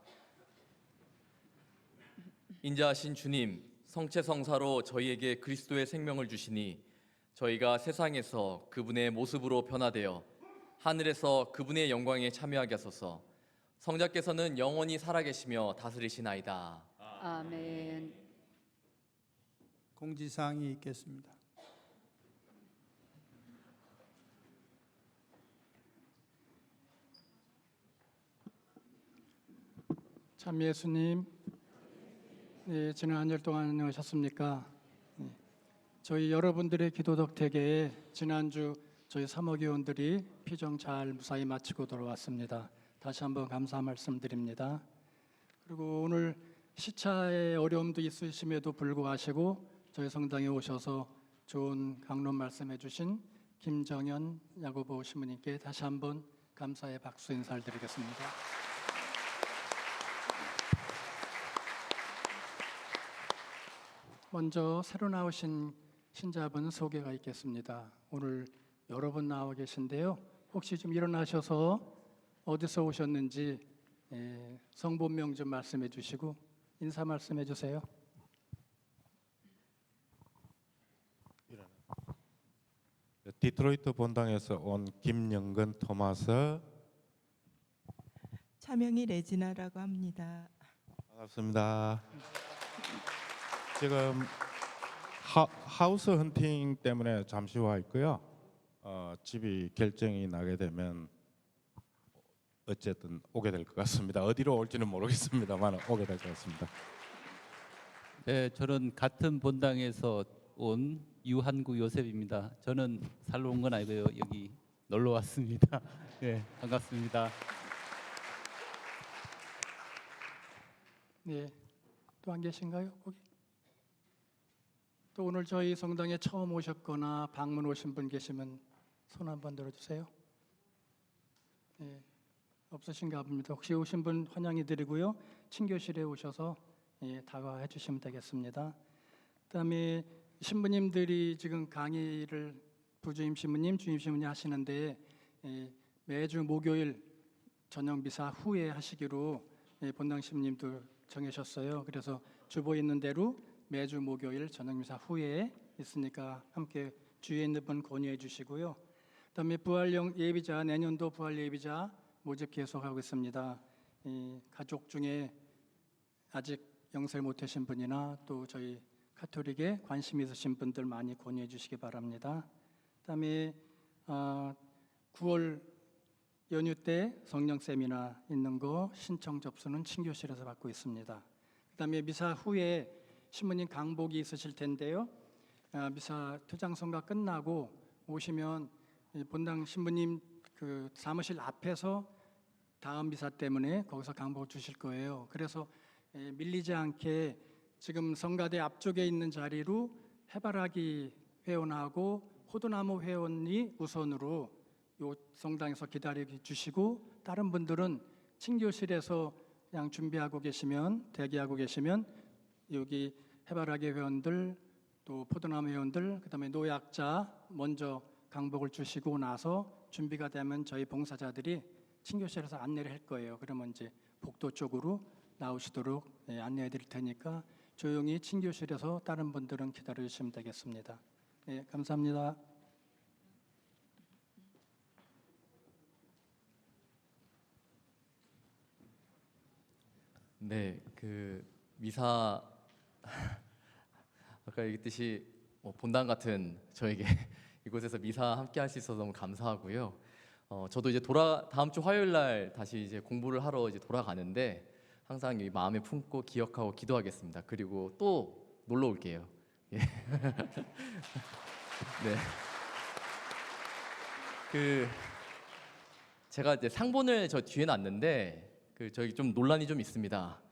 인자하신 주님, 성체성사로 저희에게 그리스도의 생명을 주시니 저희가 세상에서 그분의 모습으로 변화되어 하늘에서 그분의 영광에 참여하게 하소서. 성자께서는 영원히 살아계시며 다스리시나이다. 아멘. 공지사항이 있겠습니다. 참 예수님, 네, 지난 한 주 동안 안녕하셨습니까? 네, 저희 여러분들의 기도 덕택에 지난주 저희 사목의원들이 피정 잘 무사히 마치고 돌아왔습니다. 다시 한번 감사 말씀드립니다. 그리고 오늘 시차의 어려움도 있으심에도 불구하시고 저희 성당에 오셔서 좋은 강론 말씀해 주신 김정현 야고보 신부님께 다시 한번 감사의 박수 인사를 드리겠습니다. 먼저 새로 나오신 신자분 소개가 있겠습니다. 오늘 여러 분 나와 계신데요. 혹시 좀 일어나셔서 어디서 오셨는지 성본명 좀 말씀해 주시고 인사 말씀해 주세요. 디트로이트 본당에서 온 김영근 토마스. 차명이 레지나라고 합니다. 반갑습니다. 지금 하우스 헌팅 때문에 잠시 와 있고요. 집이 결정이 나게 되면 어쨌든 오게 될 것 같습니다. 어디로 올지는 모르겠습니다만 오게 될 것 같습니다. 네, 저는 같은 본당에서 온 유한구 요셉입니다. 저는 살러 온 건 아니고요. 여기 놀러 왔습니다. 네, 반갑습니다. 네, 또 안 계신가요? 거기? 또 오늘 저희 성당에 처음 오셨거나 방문 오신 분 계시면 손 한번 들어주세요. 네, 없으신가 봅니다. 혹시 오신 분 환영해 드리고요. 친교실에 오셔서 다가해 주시면 되겠습니다. 그다음에 신부님들이 지금 강의를 부주임 신부님, 주임 신부님 하시는데 매주 목요일 저녁 미사 후에 하시기로 본당 신부님도 정하셨어요. 그래서 주보에 있는 대로 매주 목요일 저녁 미사 후에 있으니까 함께 주위에 있는 분 권유해 주시고요. 그다음에 부활 예비자, 내년도 부활 예비자 모집 계속하고 있습니다. 가족 중에 아직 영세를 못하신 분이나 또 저희 카톨릭에 관심 있으신 분들 많이 권유해 주시기 바랍니다. 그다음에 9월 연휴 때 성령 세미나 있는 거 신청 접수는 친교실에서 받고 있습니다. 그다음에 미사 후에 신부님 강복이 있으실 텐데요. 미사 투장성가 끝나고 오시면 본당 신부님 그 사무실 앞에서 다음 미사 때문에 거기서 강복 주실 거예요. 그래서 밀리지 않게 지금 성가대 앞쪽에 있는 자리로 해바라기 회원하고 호두나무 회원이 우선으로 요 성당에서 기다려 주시고 다른 분들은 친교실에서 그냥 준비하고 계시면 대기하고 계시면 여기 해바라기 회원들 또 포도나무 회원들 그다음에 노약자 먼저 강복을 주시고 나서 준비가 되면 저희 봉사자들이 친교실에서 안내를 할 거예요. 그러면 이제 복도 쪽으로 나오시도록 안내해 드릴 테니까 조용히 친교실에서 다른 분들은 기다려 주시면 되겠습니다. 네, 감사합니다. 네, 그 미사 아까 얘기했듯이 본당 같은 저에게 이곳에서 미사 함께 할 수 있어서 너무 감사하고요. 저도 이제 다음 주 화요일 날 다시 이제 공부를 하러 이제 돌아가는데 항상 이 마음에 품고 기억하고 기도하겠습니다. 그리고 또 놀러 올게요. 예. 네. 그 제가 이제 상본을 저 뒤에 놨는데 저기 좀 논란이 좀 있습니다.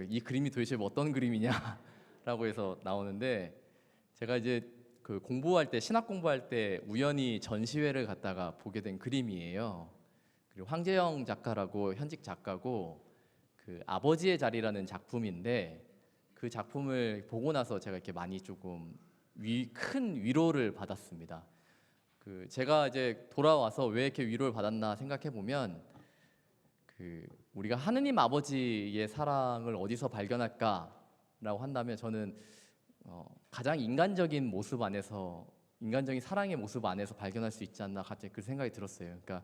이 그림이 도대체 어떤 그림이냐라고 해서 나오는데 제가 이제 공부할 때 신학 공부할 때 우연히 전시회를 갔다가 보게 된 그림이에요. 그리고 황재영 작가라고 현직 작가고 아버지의 자리라는 작품인데 그 작품을 보고 나서 제가 이렇게 많이 조금 큰 위로를 받았습니다. 제가 이제 돌아와서 왜 이렇게 위로를 받았나 생각해 보면 그 우리가 하느님 아버지의 사랑을 어디서 발견할까라고 한다면 저는 가장 인간적인 모습 안에서, 인간적인 사랑의 모습 안에서 발견할 수 있지 않나 갑자기 그 생각이 들었어요. 그러니까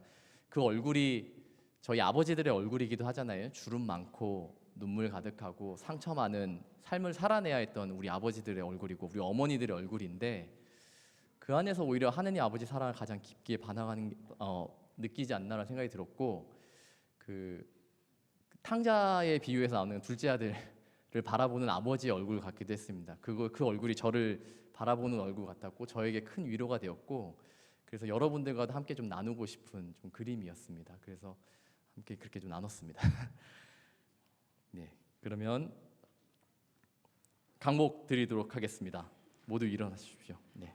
그 얼굴이 저희 아버지들의 얼굴이기도 하잖아요. 주름 많고 눈물 가득하고 상처 많은 삶을 살아내야 했던 우리 아버지들의 얼굴이고 우리 어머니들의 얼굴인데, 그 안에서 오히려 하느님 아버지 사랑을 가장 깊게 반항하는 느끼지 않나라는 생각이 들었고, 그 탕자의 비유에서 나오는 둘째 아들을 바라보는 아버지의 얼굴 같기도 했습니다. 그 얼굴이 저를 바라보는 얼굴 같았고 저에게 큰 위로가 되었고, 그래서 여러분들과도 함께 좀 나누고 싶은 좀 그림이었습니다. 그래서 함께 그렇게 좀 나눴습니다. 네, 그러면 강목 드리도록 하겠습니다. 모두 일어나십시오. 네.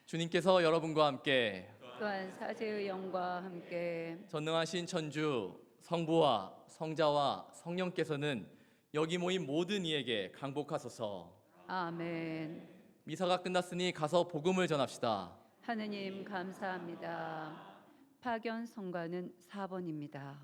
주님께서 여러분과 함께 또한 사제의 영과 함께 전능하신 천주 성부와 성자와 성령께서는 여기 모인 모든 이에게 강복하소서. 아멘. 미사가 끝났으니 가서 복음을 전합시다. 하느님 감사합니다. 파견 성가는 4번입니다.